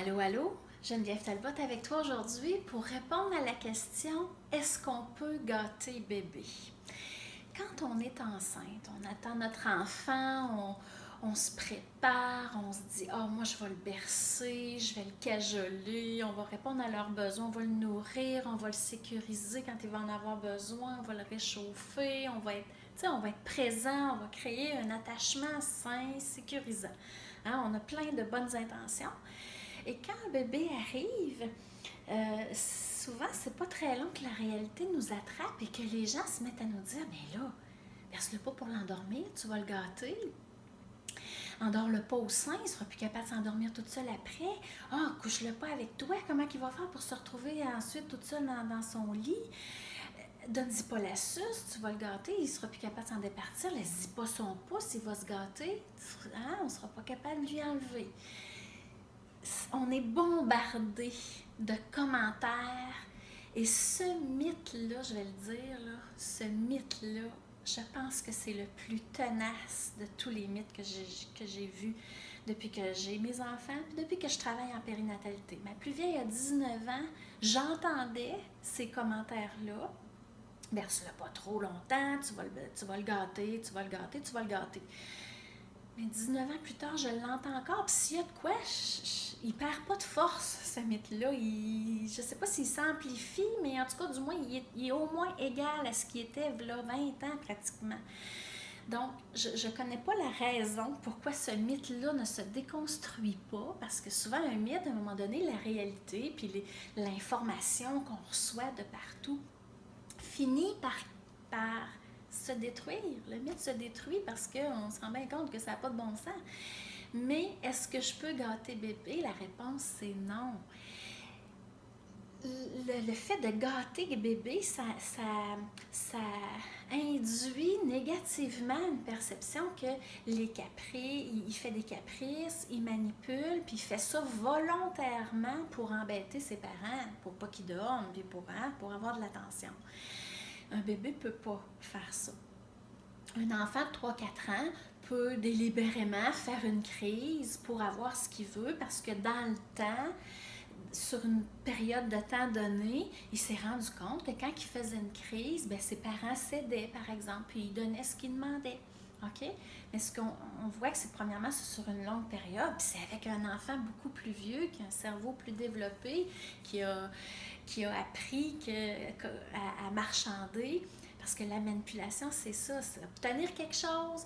Allô, allô, Geneviève Talbot avec toi aujourd'hui pour répondre à la question est-ce qu'on peut gâter bébé? Quand on est enceinte, on attend notre enfant, on se prépare, on se dit moi je vais le bercer, je vais le cajoler, on va répondre à leurs besoins, on va le nourrir, on va le sécuriser quand il va en avoir besoin, on va le réchauffer, on va être présent, on va créer un attachement sain, sécurisant. Hein, on a plein de bonnes intentions. Et quand un bébé arrive, souvent, c'est pas très long que la réalité nous attrape et que les gens se mettent à nous dire mais là, verse-le pas pour l'endormir, tu vas le gâter. Endors-le pas au sein, il sera plus capable de s'endormir toute seule après. Couche-le pas avec toi, comment il va faire pour se retrouver ensuite toute seule dans son lit? Donne-y pas la suce, tu vas le gâter, il sera plus capable de s'en départir. Laisse-y pas son pouce, il va se gâter. On sera pas capable de lui enlever. On est bombardé de commentaires et ce mythe-là, je vais le dire, là, ce mythe-là, je pense que c'est le plus tenace de tous les mythes que j'ai vus depuis que j'ai mes enfants, puis depuis que je travaille en périnatalité. Ma plus vieille a 19 ans, j'entendais ces commentaires-là. Berce-le pas trop longtemps, tu vas le gâter, tu vas le gâter, tu vas le gâter. Mais 19 ans plus tard, je l'entends encore. Puis s'il y a de quoi, il perd pas de force, ce mythe-là. Je sais pas s'il s'amplifie, mais en tout cas, du moins, il est au moins égal à ce qu'il était là 20 ans pratiquement. Donc, je ne connais pas la raison pourquoi ce mythe-là ne se déconstruit pas, parce que souvent, un mythe, à un moment donné, la réalité, puis l'information qu'on reçoit de partout, finit par se détruire. Le mythe se détruit parce qu'on se rend bien compte que ça n'a pas de bon sens. Mais est-ce que je peux gâter bébé? La réponse, c'est non. Le fait de gâter bébé, ça induit négativement une perception que il fait des caprices, il manipule, puis il fait ça volontairement pour embêter ses parents, pour pas qu'ils dorment, puis pour avoir de l'attention. Un bébé ne peut pas faire ça. Un enfant de 3-4 ans peut délibérément faire une crise pour avoir ce qu'il veut parce que dans le temps, sur une période de temps donnée, il s'est rendu compte que quand il faisait une crise, ses parents cédaient, par exemple, puis ils donnaient ce qu'ils demandaient. OK? Mais ce qu'on voit que c'est premièrement sur une longue période, puis c'est avec un enfant beaucoup plus vieux, qui a un cerveau plus développé, qui a appris à marchander. Parce que la manipulation, c'est ça, c'est obtenir quelque chose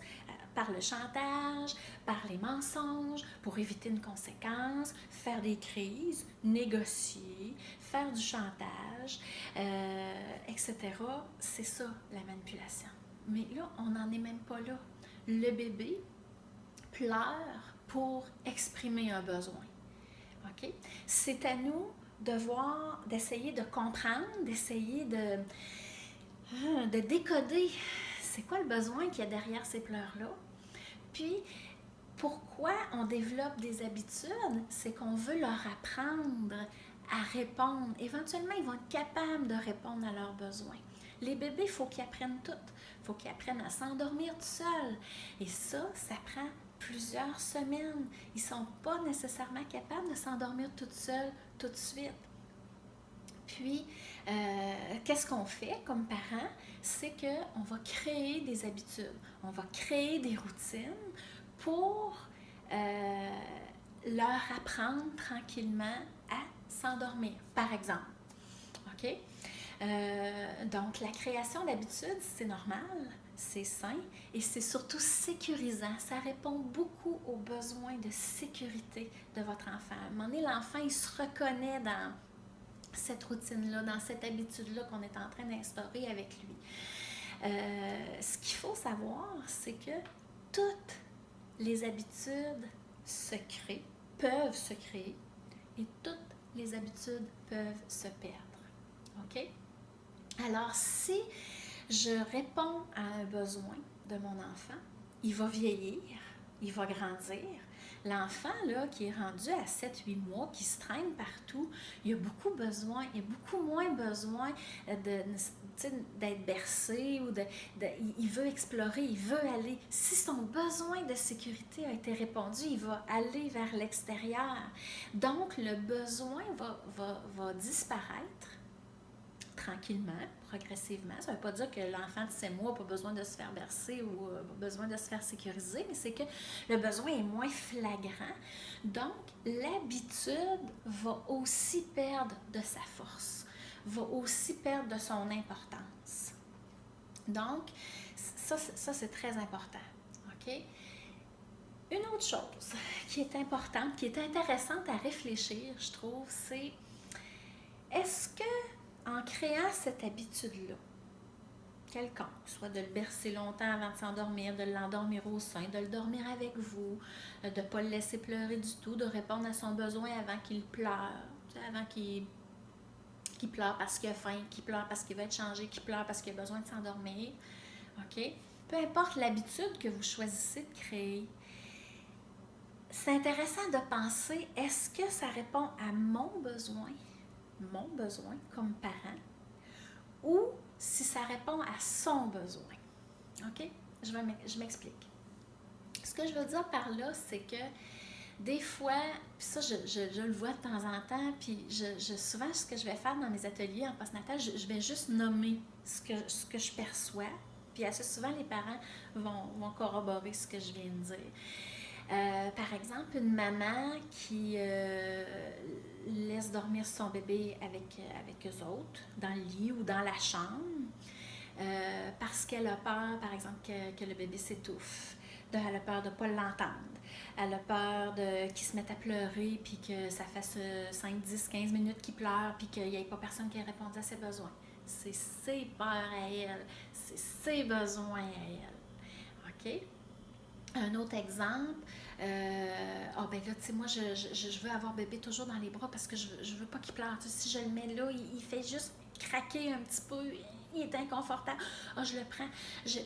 par le chantage, par les mensonges, pour éviter une conséquence, faire des crises, négocier, faire du chantage, etc. C'est ça, la manipulation. Mais là, on n'en est même pas là. Le bébé pleure pour exprimer un besoin. OK? C'est à nous d'essayer de comprendre, d'essayer de décoder c'est quoi le besoin qu'il y a derrière ces pleurs-là. Puis, pourquoi on développe des habitudes? C'est qu'on veut leur apprendre à répondre. Éventuellement, ils vont être capables de répondre à leurs besoins. Les bébés, il faut qu'ils apprennent tout. Il faut qu'ils apprennent à s'endormir tout seuls. Et ça prend plusieurs semaines. Ils ne sont pas nécessairement capables de s'endormir tout seuls tout de suite. Puis, qu'est-ce qu'on fait comme parents? C'est qu'on va créer des habitudes, on va créer des routines pour leur apprendre tranquillement à s'endormir, par exemple. OK? Donc, la création d'habitudes, c'est normal, c'est sain et c'est surtout sécurisant. Ça répond beaucoup aux besoins de sécurité de votre enfant. À un moment donné, l'enfant, il se reconnaît dans cette routine-là, dans cette habitude-là qu'on est en train d'instaurer avec lui. Ce qu'il faut savoir, c'est que toutes les habitudes peuvent se créer, et toutes les habitudes peuvent se perdre. OK? Alors, si je réponds à un besoin de mon enfant, il va vieillir, il va grandir. L'enfant là, qui est rendu à 7-8 mois, qui se traîne partout, il a beaucoup moins besoin d'être bercé ou il veut explorer, il veut aller. Si son besoin de sécurité a été répondu, il va aller vers l'extérieur. Donc, le besoin va disparaître tranquillement, progressivement. Ça ne veut pas dire que l'enfant de 7 mois n'a pas besoin de se faire bercer ou pas besoin de se faire sécuriser, mais c'est que le besoin est moins flagrant. Donc, l'habitude va aussi perdre de sa force, va aussi perdre de son importance. Donc, ça c'est très important. OK? Une autre chose qui est importante, qui est intéressante à réfléchir, je trouve, c'est est-ce que en créant cette habitude-là, quelconque, soit de le bercer longtemps avant de s'endormir, de l'endormir au sein, de le dormir avec vous, de ne pas le laisser pleurer du tout, de répondre à son besoin avant qu'il pleure, avant qu'il pleure parce qu'il a faim, qu'il pleure parce qu'il va être changé, qu'il pleure parce qu'il a besoin de s'endormir. OK? Peu importe l'habitude que vous choisissez de créer, c'est intéressant de penser, est-ce que ça répond à mon besoin comme parent, ou si ça répond à son besoin. OK? Je m'explique. Ce que je veux dire par là, c'est que des fois, puis ça, je le vois de temps en temps, puis souvent, ce que je vais faire dans mes ateliers en postnatal, je vais juste nommer ce que je perçois, puis assez souvent, les parents vont corroborer ce que je viens de dire. Par exemple, une maman qui laisse dormir son bébé avec eux autres, dans le lit ou dans la chambre, parce qu'elle a peur, par exemple, que le bébé s'étouffe. Elle a peur de ne pas l'entendre. Elle a peur qu'il se mette à pleurer, puis que ça fasse 5, 10, 15 minutes qu'il pleure, puis qu'il n'y ait pas personne qui ait répondu à ses besoins. C'est ses peurs à elle, c'est ses besoins à elle. OK? Un autre exemple, ben là, tu sais, moi, je veux avoir bébé toujours dans les bras parce que je veux pas qu'il pleure. Tu sais, si je le mets là, il fait juste craquer un petit peu, il est inconfortable. Je le prends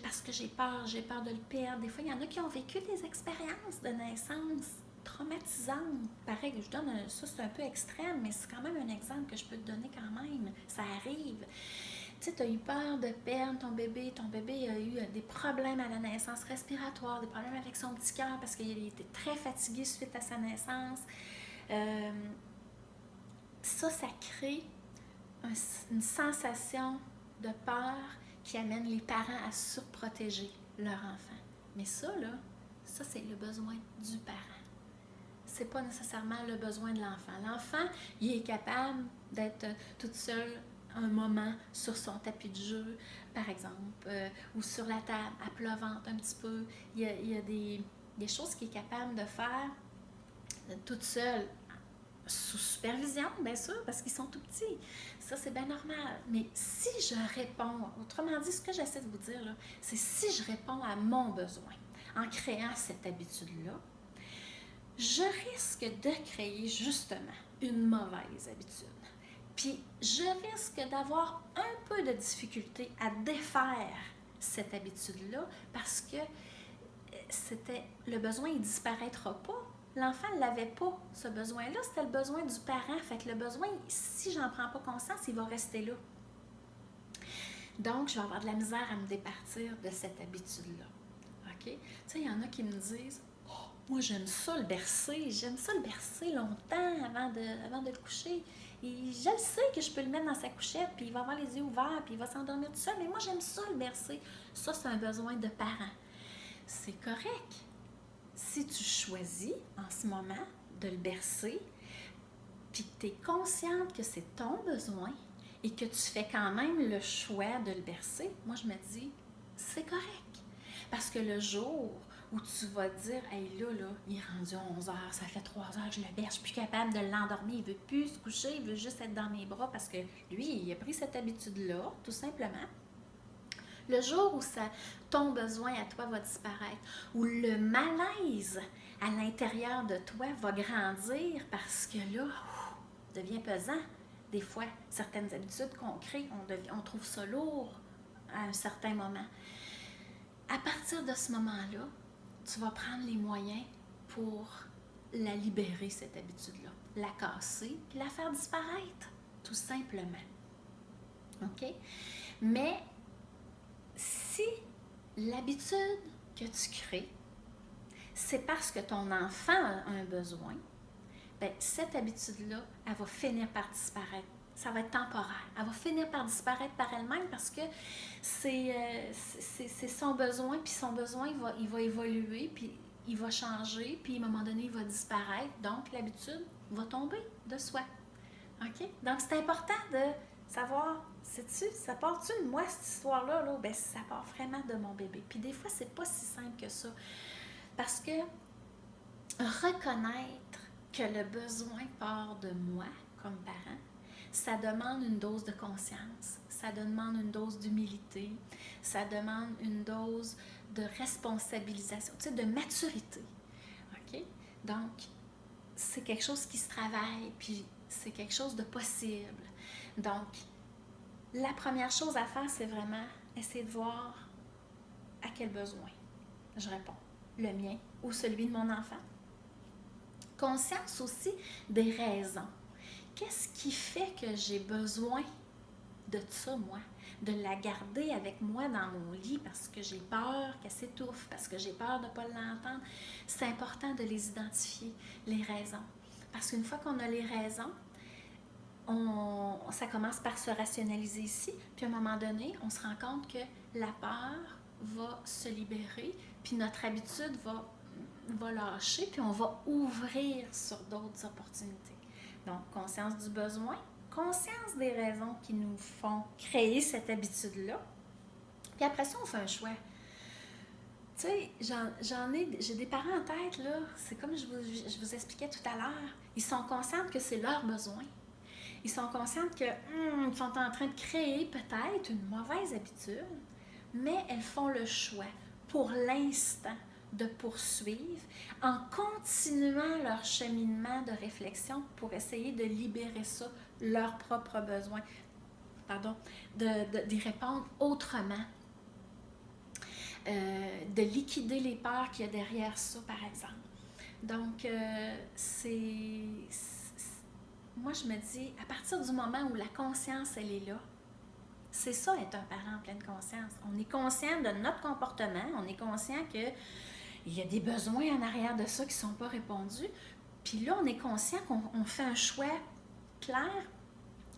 parce que j'ai peur de le perdre. Des fois, il y en a qui ont vécu des expériences de naissance traumatisantes. Pareil, je donne ça, c'est un peu extrême, mais c'est quand même un exemple que je peux te donner quand même. Ça arrive. Tu sais, tu as eu peur de perdre ton bébé a eu des problèmes à la naissance respiratoire, des problèmes avec son petit cœur parce qu'il était très fatigué suite à sa naissance. Ça crée une sensation de peur qui amène les parents à surprotéger leur enfant. Mais ça, c'est le besoin du parent. C'est pas nécessairement le besoin de l'enfant. L'enfant, il est capable d'être toute seule un moment sur son tapis de jeu, par exemple, ou sur la table, à plat ventre un petit peu. Il y a des choses qu'il est capable de faire toute seule, sous supervision, bien sûr, parce qu'ils sont tout petits. Ça, c'est bien normal. Mais si je réponds, autrement dit, ce que j'essaie de vous dire, là, c'est si je réponds à mon besoin en créant cette habitude-là, je risque de créer justement une mauvaise habitude. Puis, je risque d'avoir un peu de difficulté à défaire cette habitude-là parce que le besoin, il ne disparaîtra pas. L'enfant ne l'avait pas, ce besoin-là. C'était le besoin du parent. Fait que le besoin, si j'en prends pas conscience, il va rester là. Donc, je vais avoir de la misère à me départir de cette habitude-là. OK? Tu sais, il y en a qui me disent « Moi, j'aime ça le bercer longtemps avant de le coucher. Et je le sais que je peux le mettre dans sa couchette, puis il va avoir les yeux ouverts, puis il va s'endormir tout seul. Mais moi, j'aime ça le bercer. » Ça, c'est un besoin de parent. C'est correct. Si tu choisis en ce moment de le bercer, puis que tu es consciente que c'est ton besoin et que tu fais quand même le choix de le bercer, moi, je me dis, c'est correct. Parce que le jour où tu vas dire, « Hey, là, il est rendu 11 heures, ça fait 3 heures que je le berce, je suis plus capable de l'endormir, il veut plus se coucher, il veut juste être dans mes bras parce que lui, il a pris cette habitude-là, tout simplement. » Le jour où ton besoin à toi va disparaître, où le malaise à l'intérieur de toi va grandir parce que là, devient pesant. Des fois, certaines habitudes qu'on crée, on trouve ça lourd à un certain moment. À partir de ce moment-là, tu vas prendre les moyens pour la libérer, cette habitude-là, la casser, puis la faire disparaître, tout simplement. OK? Mais si l'habitude que tu crées, c'est parce que ton enfant a un besoin, bien, cette habitude-là, elle va finir par disparaître. Ça va être temporaire. Elle va finir par disparaître par elle-même parce que c'est son besoin, puis son besoin, il va évoluer, puis il va changer, puis à un moment donné, il va disparaître. Donc, l'habitude va tomber de soi. OK? Donc, c'est important de savoir, sais-tu, ça part-tu de moi, cette histoire-là? Là? Ben, ça part vraiment de mon bébé. Puis des fois, c'est pas si simple que ça. Parce que reconnaître que le besoin part de moi, comme parent, ça demande une dose de conscience, ça demande une dose d'humilité, ça demande une dose de responsabilisation, tu sais, de maturité. OK? Donc, c'est quelque chose qui se travaille, puis c'est quelque chose de possible. Donc, la première chose à faire, c'est vraiment essayer de voir à quel besoin je réponds. Le mien ou celui de mon enfant. Conscience aussi des raisons. Qu'est-ce qui fait que j'ai besoin de ça, moi? De la garder avec moi dans mon lit parce que j'ai peur qu'elle s'étouffe, parce que j'ai peur de ne pas l'entendre. C'est important de les identifier, les raisons. Parce qu'une fois qu'on a les raisons, ça commence par se rationaliser ici, puis à un moment donné, on se rend compte que la peur va se libérer, puis notre habitude va lâcher, puis on va ouvrir sur d'autres opportunités. Donc, conscience du besoin, conscience des raisons qui nous font créer cette habitude-là. Puis après ça, on fait un choix. Tu sais, j'ai des parents en tête, là, c'est comme je vous expliquais tout à l'heure, ils sont conscients que c'est leur besoin. Ils sont conscients qu'ils sont en train de créer peut-être une mauvaise habitude, mais elles font le choix pour l'instant de poursuivre en continuant leur cheminement de réflexion pour essayer de libérer ça, leurs propres besoins, d'y répondre autrement, de liquider les peurs qu'il y a derrière ça, par exemple. Donc, moi, je me dis, à partir du moment où la conscience, elle est là, c'est ça être un parent en pleine conscience. On est conscient de notre comportement, on est conscient qu'il y a des besoins en arrière de ça qui ne sont pas répondus. Puis là, on est conscient qu'on fait un choix clair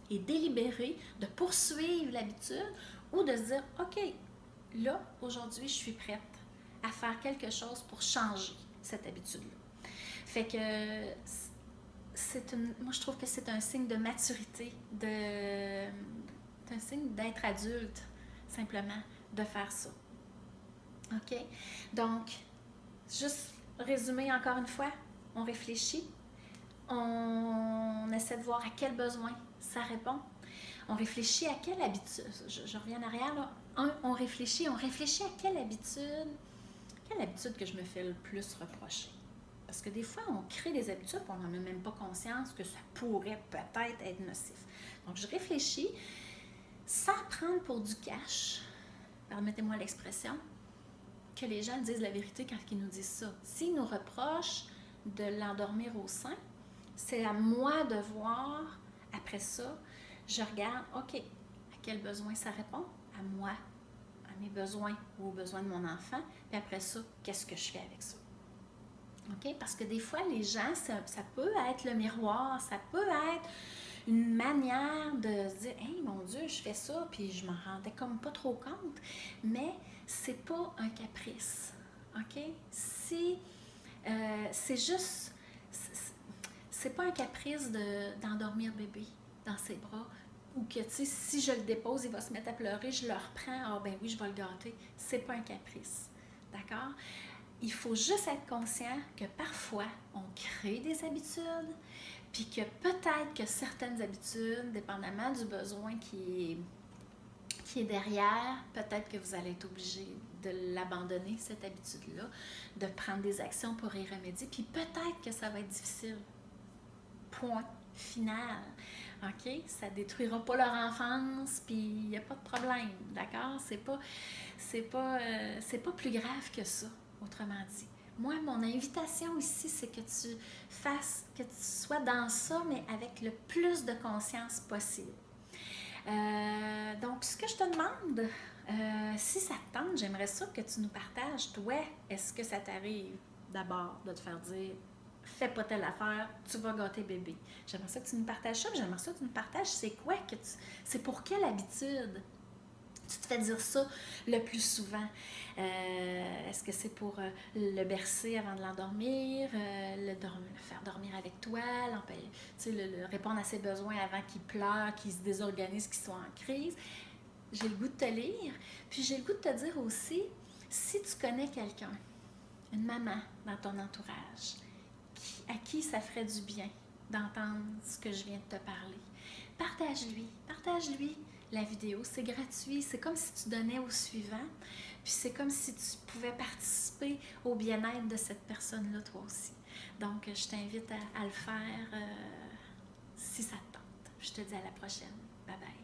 et délibéré de poursuivre l'habitude ou de se dire, OK, là, aujourd'hui, je suis prête à faire quelque chose pour changer cette habitude-là. Fait que moi, je trouve que c'est un signe de maturité, c'est un signe d'être adulte, simplement, de faire ça. OK? Donc, juste résumer encore une fois, on réfléchit, on essaie de voir à quel besoin ça répond, on réfléchit à quelle habitude, je reviens en arrière, là. On réfléchit à quelle habitude que je me fais le plus reprocher. Parce que des fois, on crée des habitudes, on n'en a même pas conscience que ça pourrait peut-être être nocif. Donc, je réfléchis sans prendre pour du cash, permettez-moi l'expression, que les gens disent la vérité quand ils nous disent ça. S'ils nous reprochent de l'endormir au sein, c'est à moi de voir, après ça, je regarde, OK, à quel besoin ça répond? À moi, à mes besoins ou aux besoins de mon enfant. Puis après ça, qu'est-ce que je fais avec ça? OK? Parce que des fois, les gens, ça peut être le miroir, ça peut être une manière de se dire « Hey, mon Dieu, je fais ça, puis je m'en rendais comme pas trop compte. » Mais c'est pas un caprice. OK? C'est juste... C'est pas un caprice d'endormir bébé dans ses bras ou que, tu sais, si je le dépose, il va se mettre à pleurer, je le reprends, ah ben oui, je vais le gâter. C'est pas un caprice. D'accord? Il faut juste être conscient que parfois, on crée des habitudes, puis que peut-être que certaines habitudes, dépendamment du besoin qui est derrière, peut-être que vous allez être obligé de l'abandonner, cette habitude-là, de prendre des actions pour y remédier, puis peut-être que ça va être difficile. Point final. OK? Ça ne détruira pas leur enfance, puis il n'y a pas de problème, d'accord? C'est pas plus grave que ça, autrement dit. Moi, mon invitation ici, c'est que que tu sois dans ça, mais avec le plus de conscience possible. Donc, ce que je te demande, si ça te tente, j'aimerais ça que tu nous partages, toi, est-ce que ça t'arrive d'abord de te faire dire fais pas telle affaire, tu vas gâter bébé. J'aimerais ça que tu nous partages ça, j'aimerais ça que tu nous partages c'est quoi que tu. C'est pour quelle habitude tu te fais dire ça le plus souvent? Est-ce que c'est pour le bercer avant de l'endormir, le faire dormir avec toi, le répondre à ses besoins avant qu'il pleure, qu'il se désorganise, qu'il soit en crise? J'ai le goût de te lire. Puis j'ai le goût de te dire aussi, si tu connais quelqu'un, une maman dans ton entourage, à qui ça ferait du bien d'entendre ce que je viens de te parler, partage-lui la vidéo, c'est gratuit, c'est comme si tu donnais au suivant, puis c'est comme si tu pouvais participer au bien-être de cette personne-là toi aussi. Donc, je t'invite à le faire si ça te tente. Je te dis à la prochaine. Bye bye.